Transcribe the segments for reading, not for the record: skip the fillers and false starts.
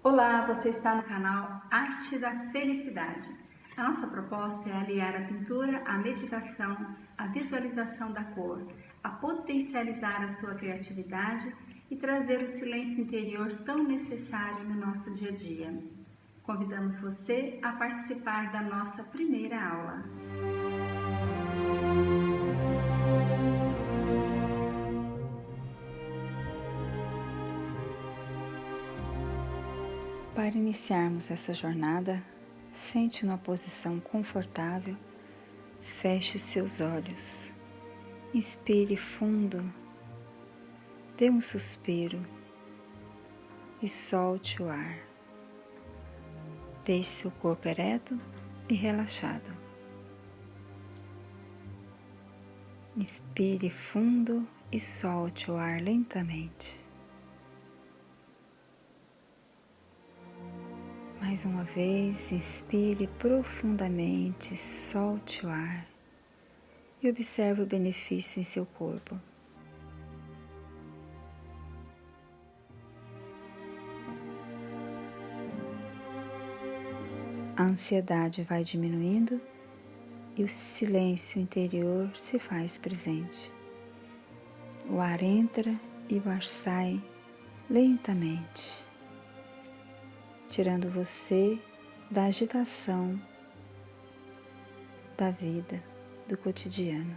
Olá, você está no canal Arte da Felicidade. A nossa proposta é aliar a pintura à meditação, à visualização da cor, a potencializar a sua criatividade e trazer o silêncio interior tão necessário no nosso dia a dia. Convidamos você a participar da nossa primeira aula. Para iniciarmos essa jornada, sente numa posição confortável, feche os seus olhos, inspire fundo, dê um suspiro e solte o ar. Deixe seu corpo ereto e relaxado. Inspire fundo e solte o ar lentamente. Mais uma vez, inspire profundamente, solte o ar e observe o benefício em seu corpo. A ansiedade vai diminuindo e o silêncio interior se faz presente. O ar entra e o ar sai lentamente, tirando você da agitação da vida, do cotidiano.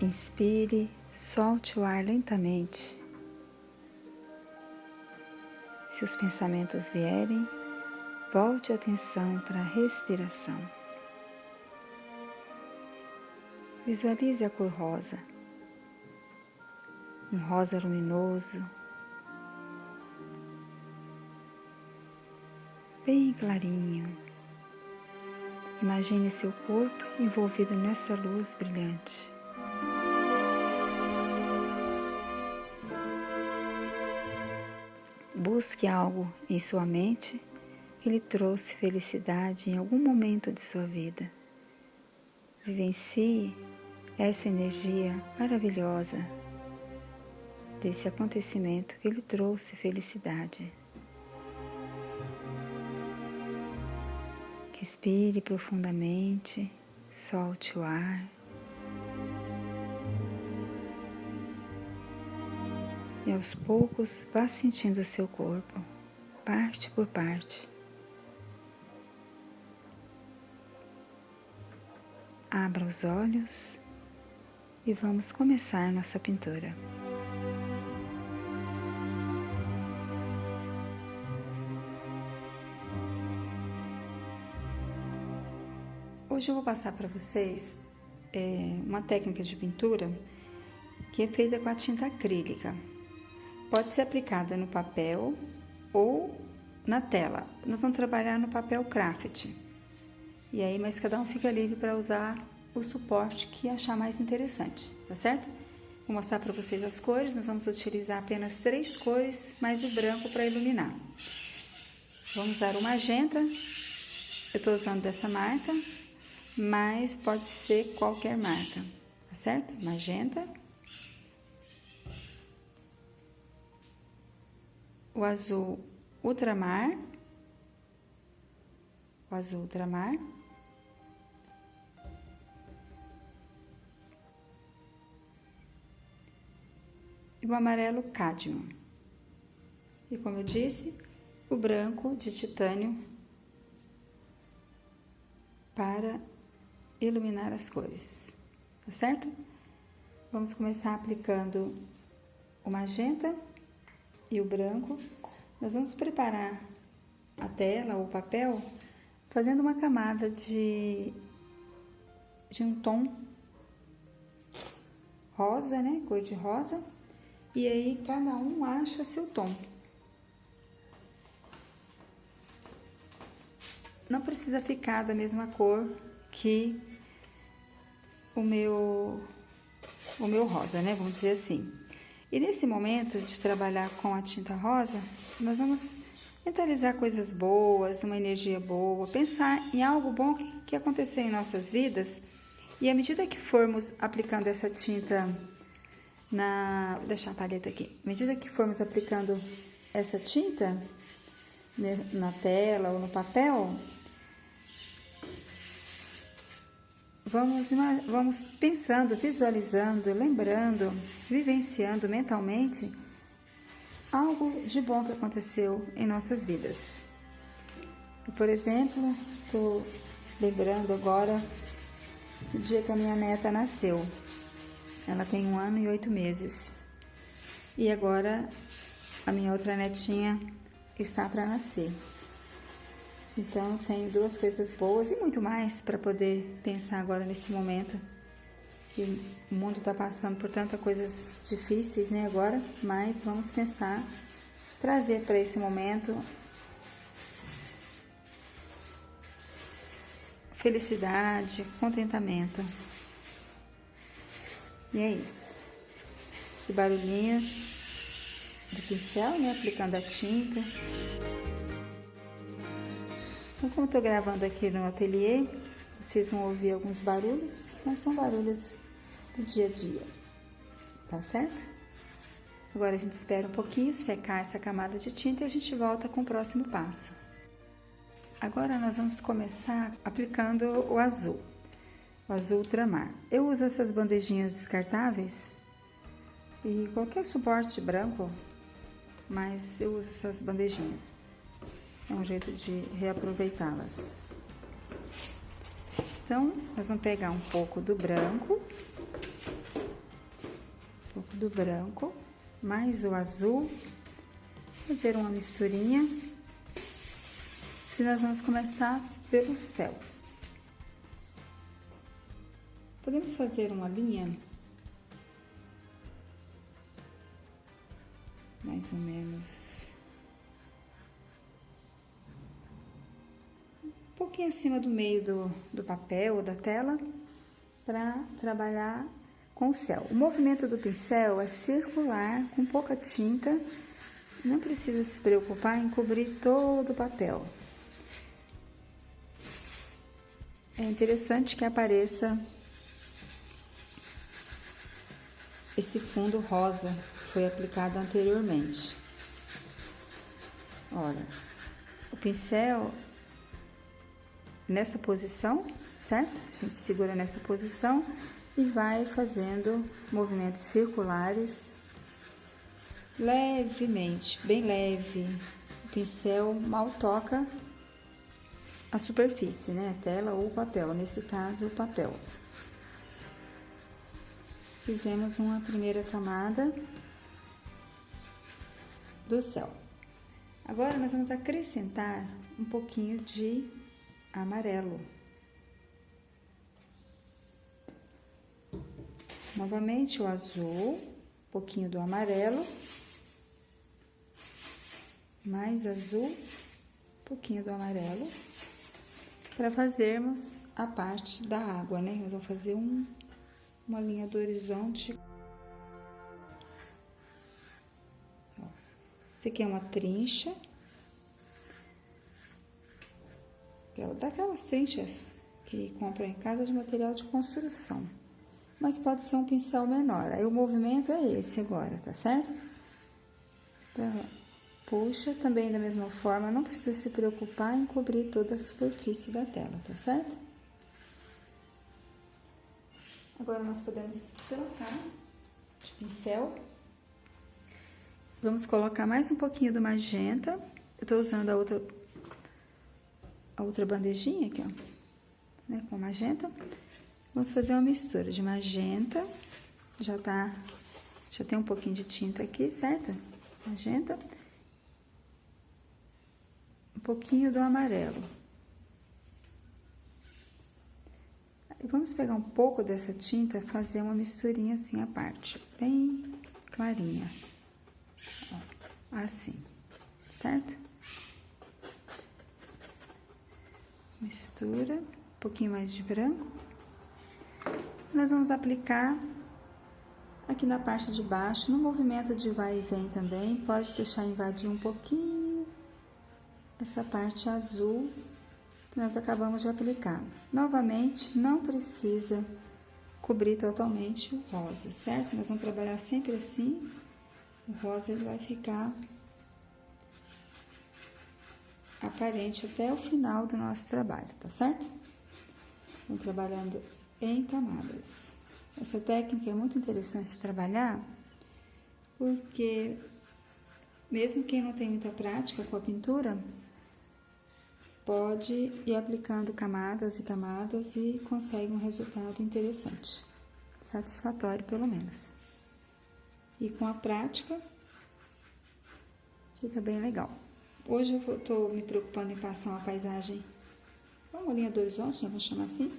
Inspire, solte o ar lentamente. Se os pensamentos vierem, volte a atenção para a respiração. Visualize a cor rosa. Um rosa luminoso, bem clarinho. Imagine seu corpo envolvido nessa luz brilhante. Busque algo em sua mente que lhe trouxe felicidade em algum momento de sua vida. Vivencie essa energia maravilhosa desse acontecimento que lhe trouxe felicidade. Respire profundamente, solte o ar. E aos poucos vá sentindo o seu corpo, parte por parte. Abra os olhos e vamos começar nossa pintura. Hoje eu vou passar para vocês uma técnica de pintura que é feita com a tinta acrílica. Pode ser aplicada no papel ou na tela. Nós vamos trabalhar no papel craft. E aí, mas cada um fica livre para usar o suporte que achar mais interessante, tá certo? Vou mostrar para vocês as cores. Nós vamos utilizar apenas 3 cores, mais o branco para iluminar. Vamos usar o magenta. Eu estou usando dessa marca, mas pode ser qualquer marca, tá certo? Magenta. O azul ultramar. O azul ultramar. E o amarelo cádmio. E como eu disse, o branco de titânio para iluminar as cores, tá certo? Vamos começar aplicando o magenta e o branco. Nós vamos preparar a tela ou o papel fazendo uma camada de um tom rosa, né? Cor de rosa. E aí cada um acha seu tom. Não precisa ficar da mesma cor que o meu rosa, né? Vamos dizer assim. E nesse momento de trabalhar com a tinta rosa, nós vamos mentalizar coisas boas, uma energia boa, pensar em algo bom que aconteceu em nossas vidas. E à medida que formos aplicando essa tinta Vou deixar a paleta aqui. À medida que formos aplicando essa tinta na tela ou no papel, vamos pensando, visualizando, lembrando, vivenciando mentalmente algo de bom que aconteceu em nossas vidas. Eu, por exemplo, estou lembrando agora do dia que a minha neta nasceu. Ela tem 1 ano e 8 meses. E agora a minha outra netinha está para nascer. Então, eu tenho 2 coisas boas e muito mais para poder pensar agora nesse momento. Que o mundo está passando por tantas coisas difíceis, né, agora, mas vamos pensar, trazer para esse momento felicidade, contentamento. E é isso. Esse barulhinho do pincel, né, aplicando a tinta. Então, como eu tô gravando aqui no ateliê, vocês vão ouvir alguns barulhos, mas são barulhos do dia a dia, tá certo? Agora a gente espera um pouquinho secar essa camada de tinta e a gente volta com o próximo passo. Agora nós vamos começar aplicando o azul ultramar. Eu uso essas bandejinhas descartáveis e qualquer suporte branco, mas eu uso essas bandejinhas. É um jeito de reaproveitá-las. Então, nós vamos pegar um pouco do branco, mais o azul, fazer uma misturinha e nós vamos começar pelo céu. Podemos fazer uma linha mais ou menos um pouquinho acima do meio do papel ou da tela para trabalhar com o céu. O movimento do pincel é circular, com pouca tinta, não precisa se preocupar em cobrir todo o papel. É interessante que apareça esse fundo rosa que foi aplicado anteriormente. Olha, o pincel nessa posição, certo? A gente segura nessa posição e vai fazendo movimentos circulares levemente, bem leve. O pincel mal toca a superfície, né? A tela ou o papel, nesse caso o papel. Fizemos uma primeira camada do céu. Agora nós vamos acrescentar um pouquinho de amarelo. Novamente o azul, um pouquinho do amarelo, mais azul, um pouquinho do amarelo, para fazermos a parte da água, né? Nós vamos fazer uma linha do horizonte. Esse aqui é uma trincha, daquelas trinchas que compra em casa de material de construção, mas pode ser um pincel menor. Aí o movimento é esse agora, tá certo? Puxa também da mesma forma, não precisa se preocupar em cobrir toda a superfície da tela, tá certo? Agora nós podemos trocar de pincel. Vamos colocar mais um pouquinho do magenta. Eu tô usando a outra bandejinha aqui, ó, né, com magenta. Vamos fazer uma mistura de magenta. Já tem um pouquinho de tinta aqui, certo? Magenta. Um pouquinho do amarelo. E vamos pegar um pouco dessa tinta, fazer uma misturinha assim à parte, bem clarinha. Ó, assim, certo? Mistura, um pouquinho mais de branco. Nós vamos aplicar aqui na parte de baixo, no movimento de vai e vem também, pode deixar invadir um pouquinho essa parte azul que nós acabamos de aplicar. Novamente, não precisa cobrir totalmente o rosa, certo? Nós vamos trabalhar sempre assim. O rosa ele vai ficar aparente até o final do nosso trabalho, tá certo? Vamos trabalhando em camadas. Essa técnica é muito interessante de trabalhar, porque mesmo quem não tem muita prática com a pintura, pode ir aplicando camadas e camadas e consegue um resultado interessante, satisfatório pelo menos. E com a prática, fica bem legal. Hoje eu estou me preocupando em passar uma paisagem, uma linha do horizonte, né, vamos chamar assim,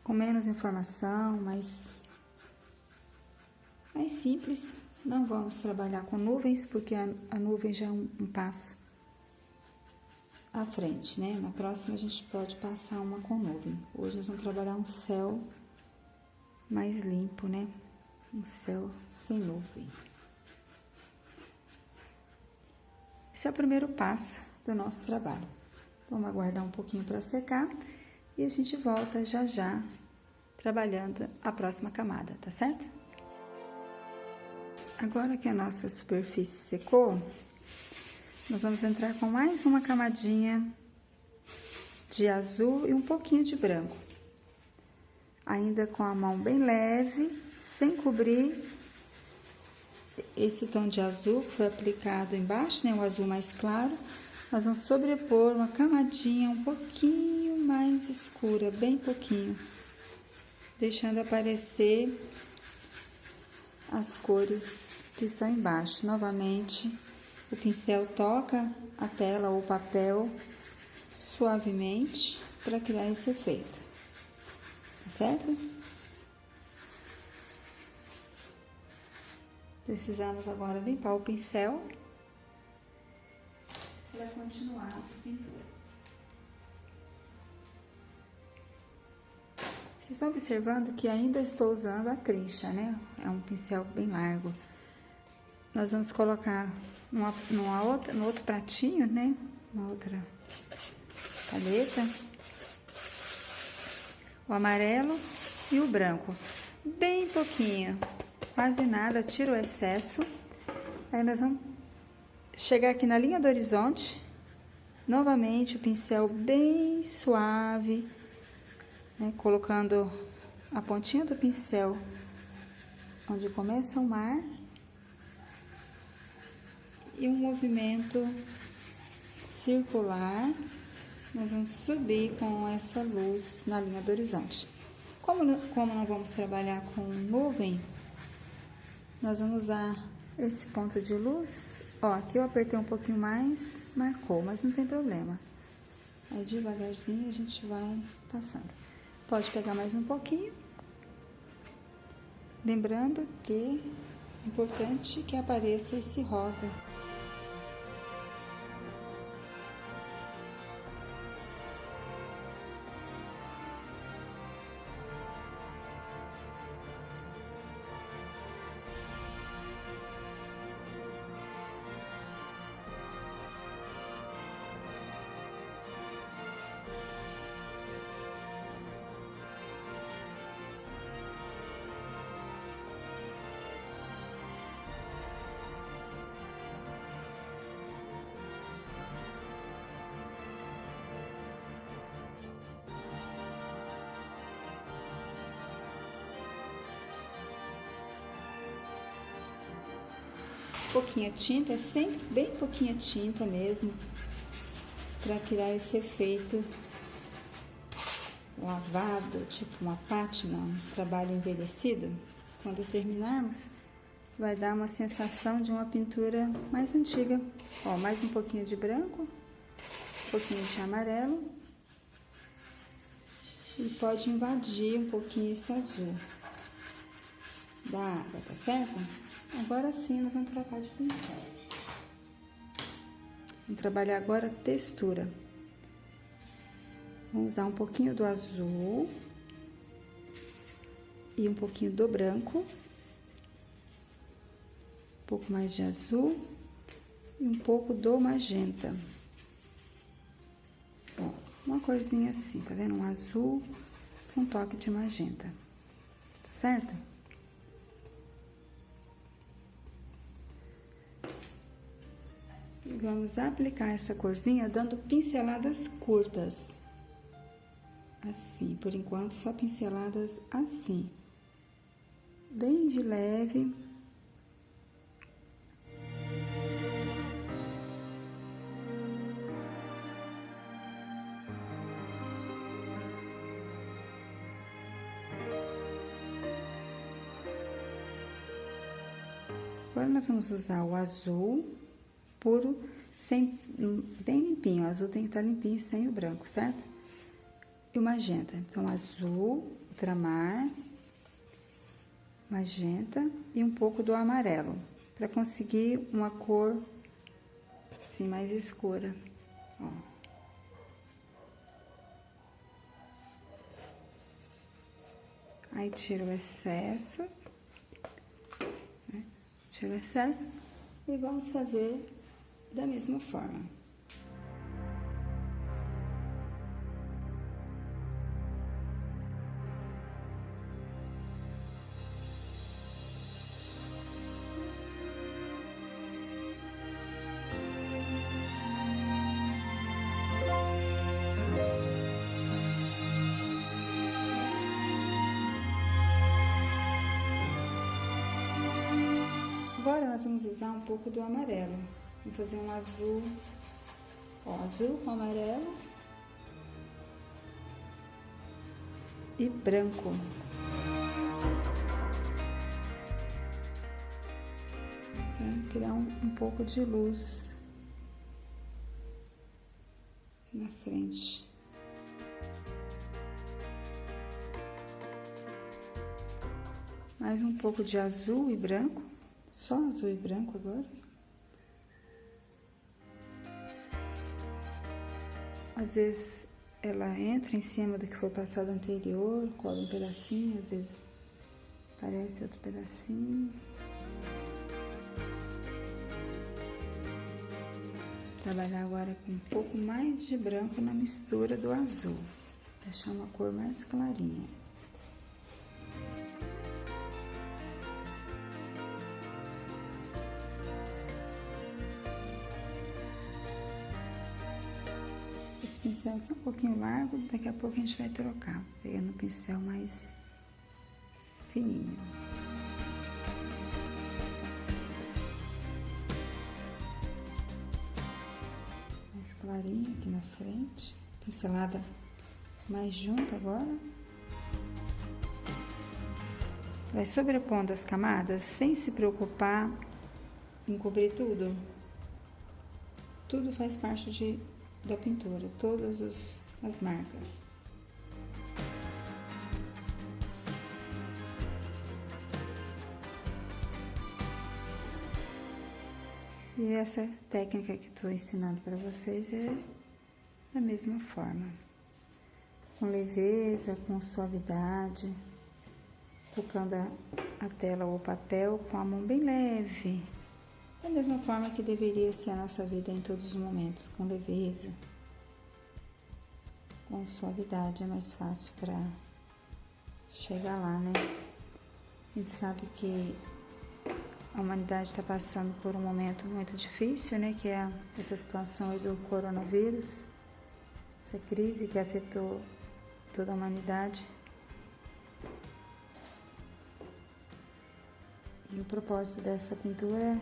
com menos informação, mais simples. Não vamos trabalhar com nuvens, porque a nuvem já é um passo à frente, né? Na próxima a gente pode passar uma com nuvem. Hoje nós vamos trabalhar um céu mais limpo, né? Um céu sem nuvem. Esse é o primeiro passo do nosso trabalho. Vamos aguardar um pouquinho para secar e a gente volta já já trabalhando a próxima camada, tá certo? Agora que a nossa superfície secou, nós vamos entrar com mais uma camadinha de azul e um pouquinho de branco. Ainda com a mão bem leve, sem cobrir esse tom de azul que foi aplicado embaixo, né? O azul mais claro. Nós vamos sobrepor uma camadinha um pouquinho mais escura, bem pouquinho, deixando aparecer as cores que estão embaixo. Novamente, o pincel toca a tela ou o papel suavemente para criar esse efeito, tá certo? Precisamos agora limpar o pincel para continuar a pintura. Vocês estão observando que ainda estou usando a trincha, né? É um pincel bem largo. Nós vamos colocar no outro pratinho, né? Uma outra paleta. O amarelo e o branco. Bem pouquinho, quase nada, tira o excesso. Aí nós vamos chegar aqui na linha do horizonte. Novamente o pincel bem suave, né? Colocando a pontinha do pincel onde começa o mar. E um movimento circular, nós vamos subir com essa luz na linha do horizonte. Como não vamos trabalhar com nuvem, nós vamos usar esse ponto de luz. Ó, aqui eu apertei um pouquinho mais, marcou, mas não tem problema. Aí devagarzinho a gente vai passando. Pode pegar mais um pouquinho. Lembrando que é importante que apareça esse rosa. Pouquinha tinta, é sempre bem pouquinha tinta mesmo, para criar esse efeito lavado, tipo uma pátina, um trabalho envelhecido. Quando terminarmos, vai dar uma sensação de uma pintura mais antiga. Ó, mais um pouquinho de branco, um pouquinho de amarelo, e pode invadir um pouquinho esse azul da água, tá certo? Agora sim, nós vamos trocar de pincel. Vamos trabalhar agora a textura. Vamos usar um pouquinho do azul e um pouquinho do branco. Um pouco mais de azul e um pouco do magenta. Ó, uma corzinha assim, tá vendo? Um azul com um toque de magenta, tá certo? E vamos aplicar essa corzinha dando pinceladas curtas. Assim, por enquanto, só pinceladas assim. Bem de leve. Agora, nós vamos usar o azul puro, bem limpinho. O azul tem que estar limpinho, sem o branco, certo? E o magenta. Então, azul, ultramar, magenta e um pouco do amarelo, para conseguir uma cor assim mais escura. Ó. Aí, tiro o excesso. Tira o excesso e vamos fazer da mesma forma. Agora, nós vamos usar um pouco do amarelo. Vamos fazer um azul, ó, azul com amarelo e branco. Pra criar um pouco de luz na frente. Mais um pouco de azul e branco. Só azul e branco agora. Às vezes ela entra em cima do que foi passado anterior, cola um pedacinho, às vezes aparece outro pedacinho. Trabalhar agora com um pouco mais de branco na mistura do azul. Deixar uma cor mais clarinha. Esse pincel aqui é um pouquinho largo, daqui a pouco a gente vai trocar, pegando um pincel mais fininho. Mais clarinho aqui na frente, pincelada mais junta agora. Vai sobrepondo as camadas sem se preocupar em cobrir tudo. Tudo faz parte da pintura, todas as marcas. E essa técnica que estou ensinando para vocês é da mesma forma. Com leveza, com suavidade, tocando a tela ou o papel com a mão bem leve. Da mesma forma que deveria ser a nossa vida em todos os momentos, com leveza, com suavidade, é mais fácil para chegar lá, né? A gente sabe que a humanidade está passando por um momento muito difícil, né? Que é essa situação aí do coronavírus, essa crise que afetou toda a humanidade. E o propósito dessa pintura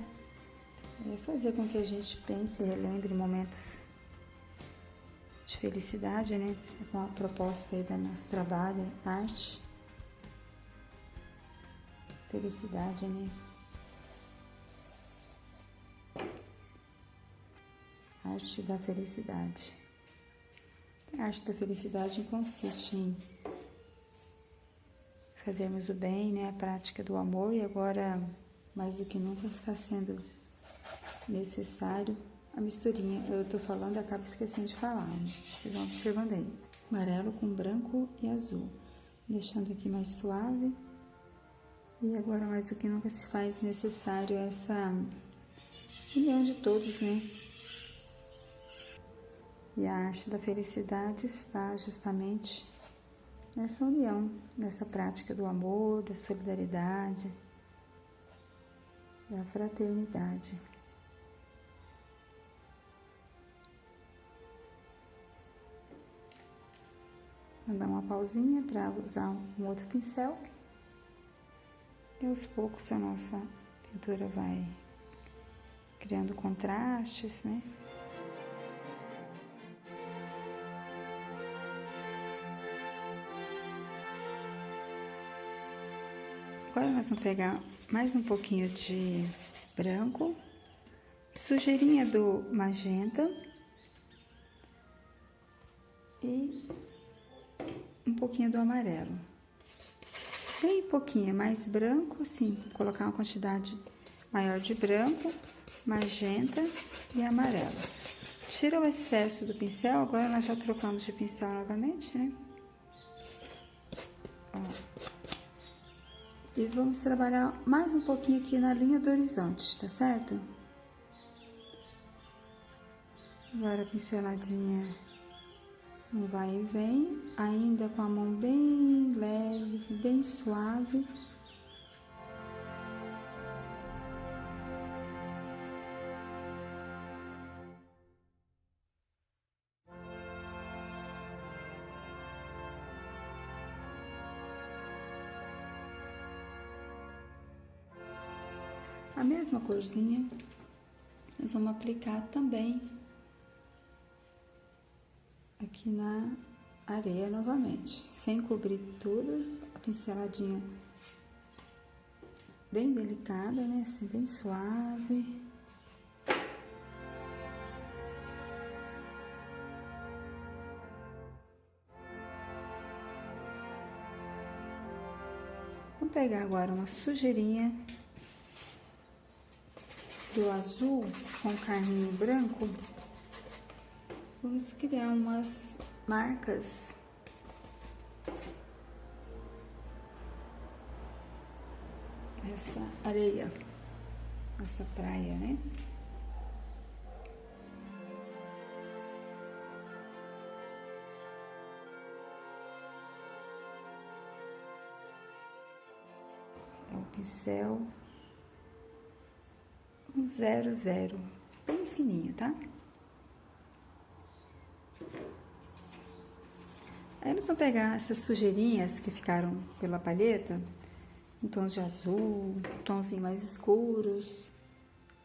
é fazer com que a gente pense e relembre momentos de felicidade, né? Com a proposta aí do nosso trabalho, arte. Felicidade, né? Arte da felicidade. A arte da felicidade consiste em fazermos o bem, né? A prática do amor, e agora, mais do que nunca, está sendo necessário a misturinha. Eu tô falando e acabo esquecendo de falar, né? Vocês vão observando aí. Amarelo com branco e azul. Deixando aqui mais suave. E agora, mais do que nunca, se faz necessário essa união de todos, né? E a arte da felicidade está justamente nessa união, nessa prática do amor, da solidariedade, da fraternidade. Vou dar uma pausinha para usar um outro pincel. E aos poucos a nossa pintura vai criando contrastes, né? Agora nós vamos pegar mais um pouquinho de branco, sujeirinha do magenta e um pouquinho do amarelo. Bem pouquinho, mais branco, assim, vou colocar uma quantidade maior de branco, magenta e amarelo. Tira o excesso do pincel, agora nós já trocamos de pincel novamente, né? Ó. E vamos trabalhar mais um pouquinho aqui na linha do horizonte, tá certo? Agora a pinceladinha no vai e vem, ainda com a mão bem leve, bem suave. A mesma corzinha, nós vamos aplicar também aqui na areia novamente, sem cobrir tudo, a pinceladinha bem delicada, né, assim, bem suave. Vamos pegar agora uma sujeirinha do azul com carminho branco. Vamos criar umas marcas nessa areia, nessa praia, né? Então, o pincel 00, bem fininho, tá? Aí nós vamos pegar essas sujeirinhas que ficaram pela palheta, em tons de azul, tonzinho mais escuros,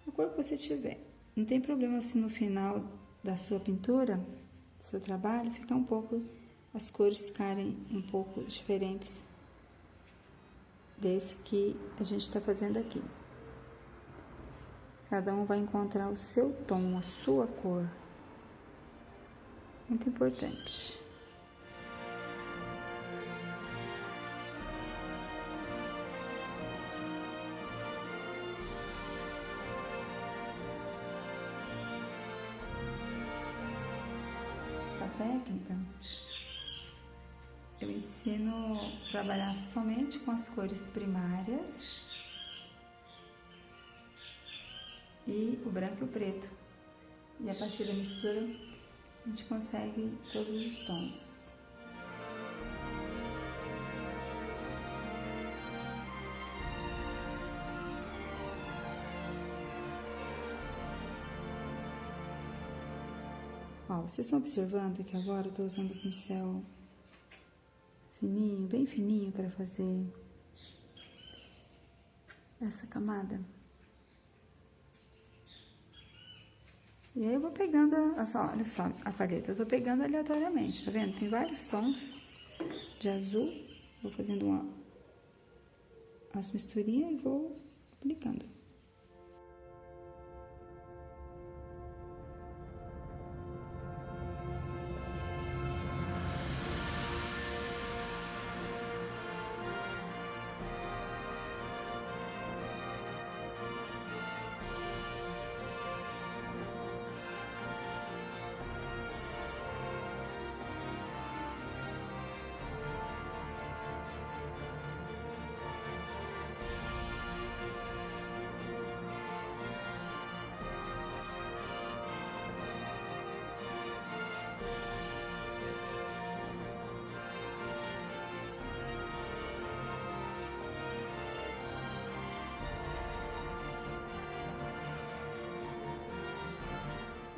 a cor que você tiver. Não tem problema se no final da sua pintura, do seu trabalho, ficar um pouco, as cores ficarem um pouco diferentes desse que a gente está fazendo aqui. Cada um vai encontrar o seu tom, a sua cor. Muito importante. Essa técnica eu ensino a trabalhar somente com as cores primárias e o branco e o preto. E a partir da mistura a gente consegue todos os tons. Ó, vocês estão observando que agora eu tô usando o pincel fininho, bem fininho para fazer essa camada. E aí eu vou pegando, olha só a paleta, eu tô pegando aleatoriamente, tá vendo? Tem vários tons de azul, vou fazendo umas misturinhas e vou aplicando.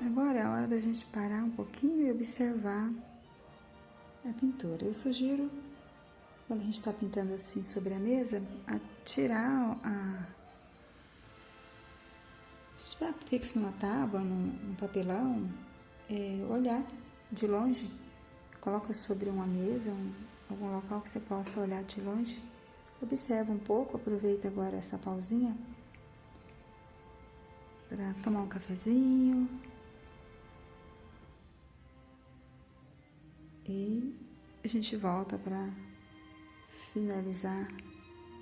Agora é a hora da gente parar um pouquinho e observar a pintura. Eu sugiro, quando a gente está pintando assim sobre a mesa, a tirar se estiver fixo numa tábua, num papelão, olhar de longe, coloca sobre uma mesa, algum local que você possa olhar de longe. Observa um pouco, aproveita agora essa pausinha para tomar um cafezinho e a gente volta para finalizar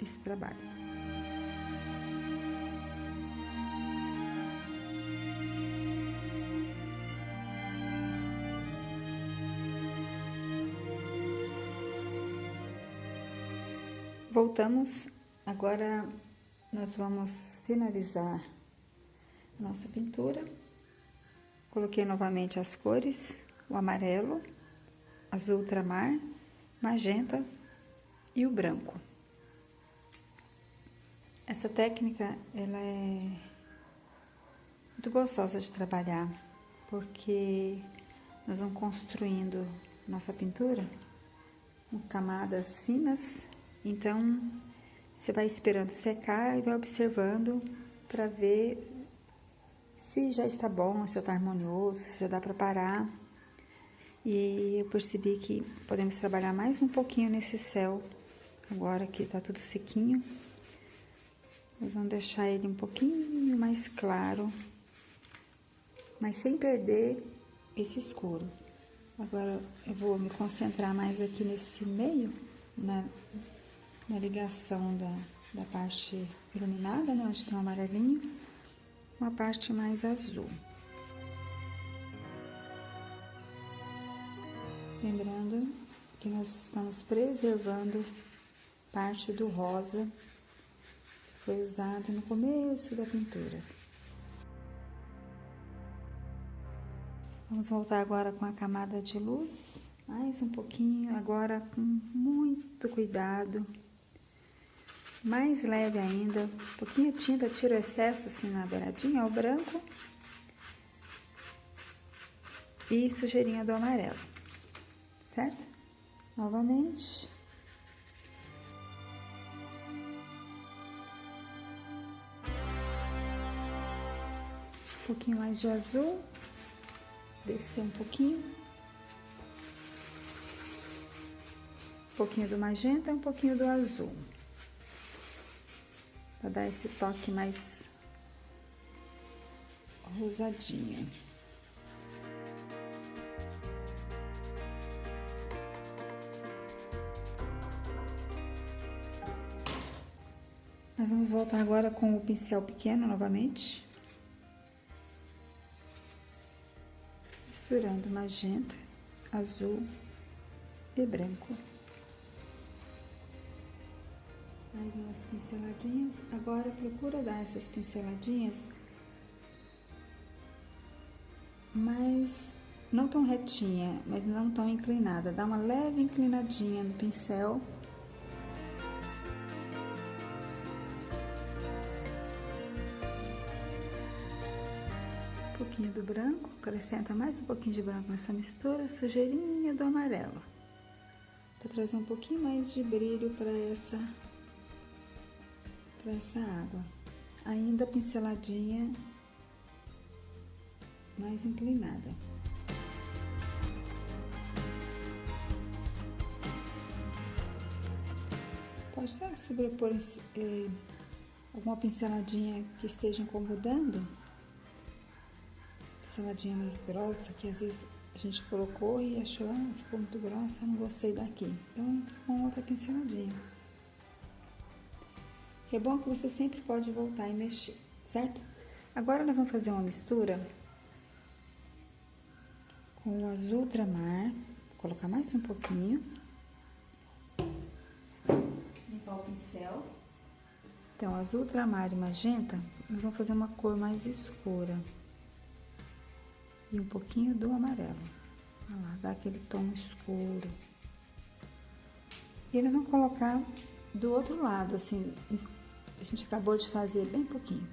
esse trabalho. Voltamos, agora nós vamos finalizar a nossa pintura. Coloquei novamente as cores, o amarelo, azul ultramar, magenta e o branco. Essa técnica, ela é muito gostosa de trabalhar, porque nós vamos construindo nossa pintura com camadas finas. Então, você vai esperando secar e vai observando para ver se já está bom, se já está harmonioso, se já dá para parar. E eu percebi que podemos trabalhar mais um pouquinho nesse céu, agora que está tudo sequinho. Nós vamos deixar ele um pouquinho mais claro, mas sem perder esse escuro. Agora eu vou me concentrar mais aqui nesse meio, na ligação da parte iluminada, né, onde tem um amarelinho, uma parte mais azul. Lembrando que nós estamos preservando parte do rosa que foi usado no começo da pintura. Vamos voltar agora com a camada de luz, mais um pouquinho, agora com muito cuidado. Mais leve ainda, um pouquinho de tinta, tira o excesso assim na beiradinha, o branco e sujeirinha do amarelo, certo? Novamente. Um pouquinho mais de azul, descer um pouquinho do magenta e um pouquinho do azul. Para dar esse toque mais rosadinho. Nós vamos voltar agora com o pincel pequeno novamente. Misturando magenta, azul e branco. Mais umas pinceladinhas. Agora procura dar essas pinceladinhas, mas não tão retinha, mas não tão inclinada. Dá uma leve inclinadinha no pincel. Um pouquinho do branco, acrescenta mais um pouquinho de branco nessa mistura, sujeirinha do amarelo, para trazer um pouquinho mais de brilho para essa água. Ainda pinceladinha mais inclinada. Pode até sobrepor alguma pinceladinha que esteja incomodando. Pinceladinha mais grossa, que às vezes a gente colocou e achou, ficou muito grossa, não gostei daqui. Então, com outra pinceladinha. É bom que você sempre pode voltar e mexer, certo? Agora nós vamos fazer uma mistura com o azul ultramar. Vou colocar mais um pouquinho. Limpar o pincel. Então, azul ultramar e magenta, nós vamos fazer uma cor mais escura. E um pouquinho do amarelo. Olha lá, dá aquele tom escuro. E nós vamos colocar do outro lado, assim, a gente acabou de fazer bem pouquinho.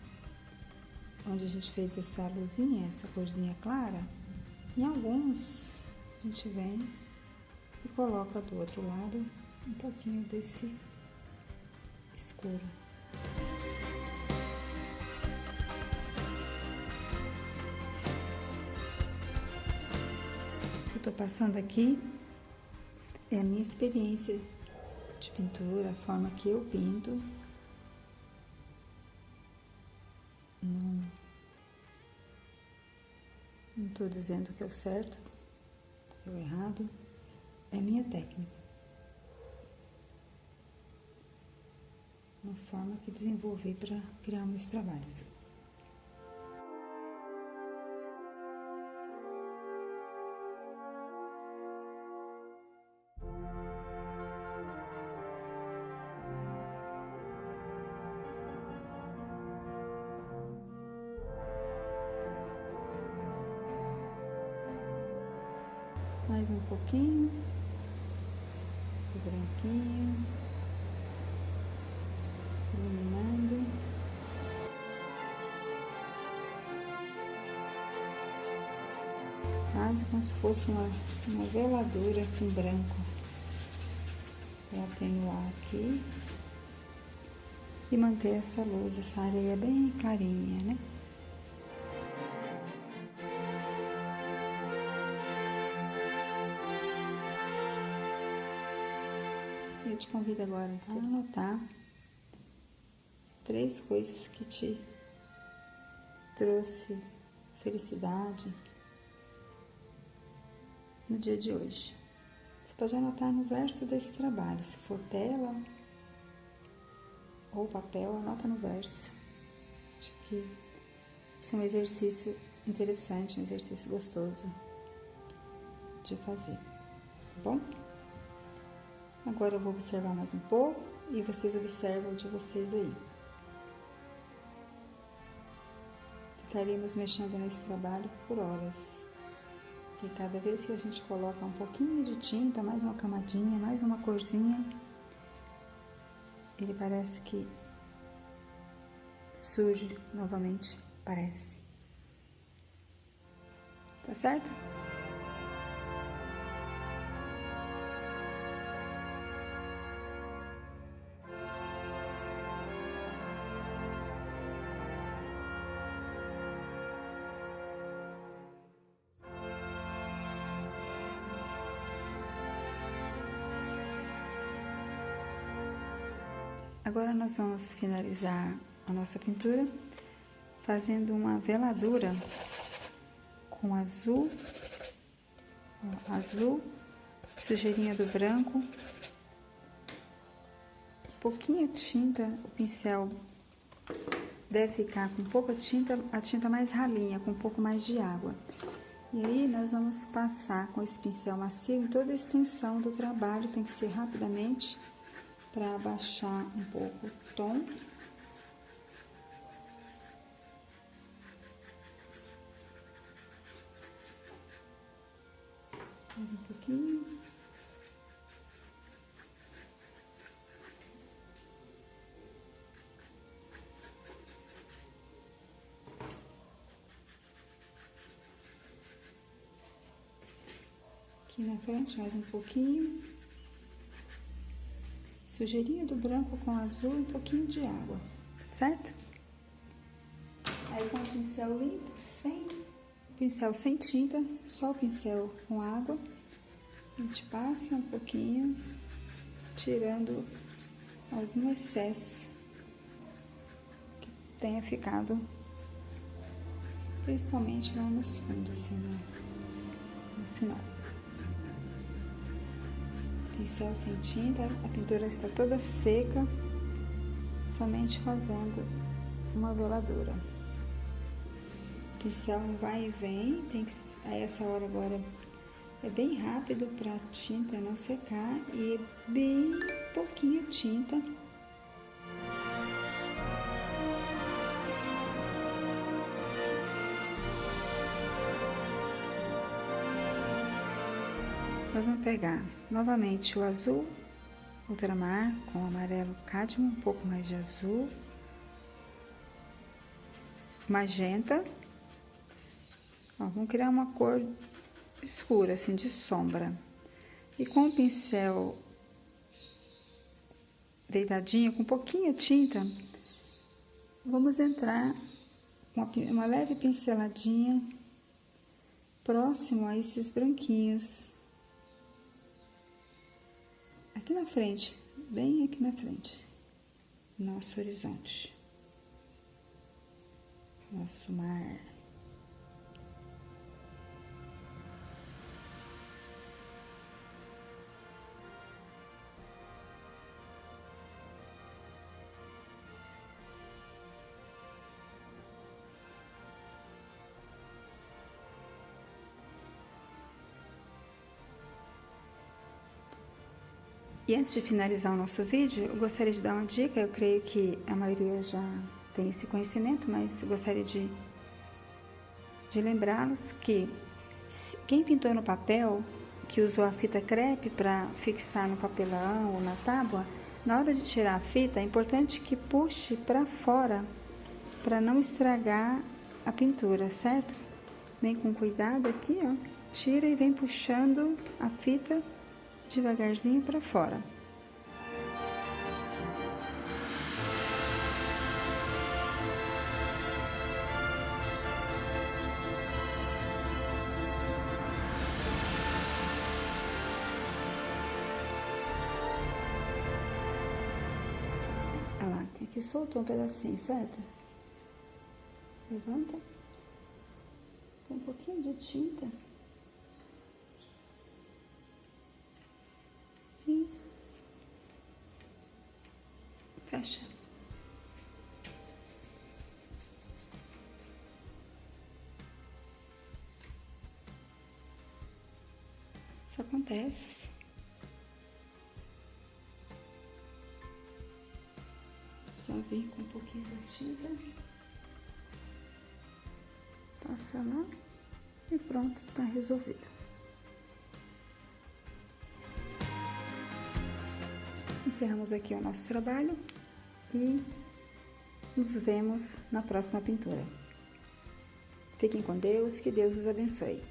onde a gente fez essa luzinha, essa corzinha clara, em alguns a gente vem e coloca do outro lado um pouquinho desse escuro. Eu tô passando aqui é a minha experiência de pintura, a forma que eu pinto. Não estou dizendo que é o certo, que é o errado, é a minha técnica. Uma forma que desenvolvi para criar meus trabalhos. Mais um pouquinho de branquinho, iluminando. Quase como se fosse uma veladura com branco. Para atenuar aqui e manter essa luz, essa areia bem clarinha, né? Eu te convido agora a anotar 3 coisas que te trouxe felicidade no dia de hoje. Você pode anotar no verso desse trabalho, se for tela ou papel, anota no verso. Acho que esse é um exercício interessante, um exercício gostoso de fazer, tá bom? Agora eu vou observar mais um pouco e vocês observam o de vocês aí. Ficaríamos mexendo nesse trabalho por horas. E cada vez que a gente coloca um pouquinho de tinta, mais uma camadinha, mais uma corzinha, ele parece que surge novamente, parece. Tá certo? Agora nós vamos finalizar a nossa pintura fazendo uma veladura com azul, sujeirinha do branco, pouquinha tinta, o pincel deve ficar com pouca tinta, a tinta mais ralinha, com um pouco mais de água. E aí nós vamos passar com esse pincel macio em toda a extensão do trabalho, tem que ser rapidamente, para abaixar um pouco o tom. Mais um pouquinho. Aqui na frente, mais um pouquinho. Sujeirinha do branco com azul e um pouquinho de água, certo? Aí com o pincel limpo, pincel sem tinta, só o pincel com água, a gente passa um pouquinho, tirando algum excesso que tenha ficado, principalmente lá nos fundos, assim, no final. Pincel sem tinta, a pintura está toda seca, somente fazendo uma veladura. Pincel vai e vem, tem que, a essa hora agora é bem rápido para a tinta não secar e bem pouquinha tinta. Nós vamos pegar novamente o azul ultramar com o amarelo cádmio, um pouco mais de azul. magenta. Ó, vamos criar uma cor escura, assim, de sombra. E com o pincel deitadinho, com pouquinha tinta, vamos entrar com uma leve pinceladinha próximo a esses branquinhos. Aqui na frente, bem aqui na frente, nosso horizonte, nosso mar. E antes de finalizar o nosso vídeo, eu gostaria de dar uma dica. Eu creio que a maioria já tem esse conhecimento, mas eu gostaria de lembrá-los que quem pintou no papel, que usou a fita crepe para fixar no papelão ou na tábua, na hora de tirar a fita, é importante que puxe para fora, para não estragar a pintura, certo? Vem com cuidado aqui, ó, tira e vem puxando a fita devagarzinho para fora. Olha lá, aqui soltou um pedacinho, certo? Levanta. Com um pouquinho de tinta. Fecha. Isso acontece. Só vir com um pouquinho da tinta. Passa lá e pronto, tá resolvido. Encerramos aqui o nosso trabalho e nos vemos na próxima pintura. Fiquem com Deus, que Deus os abençoe.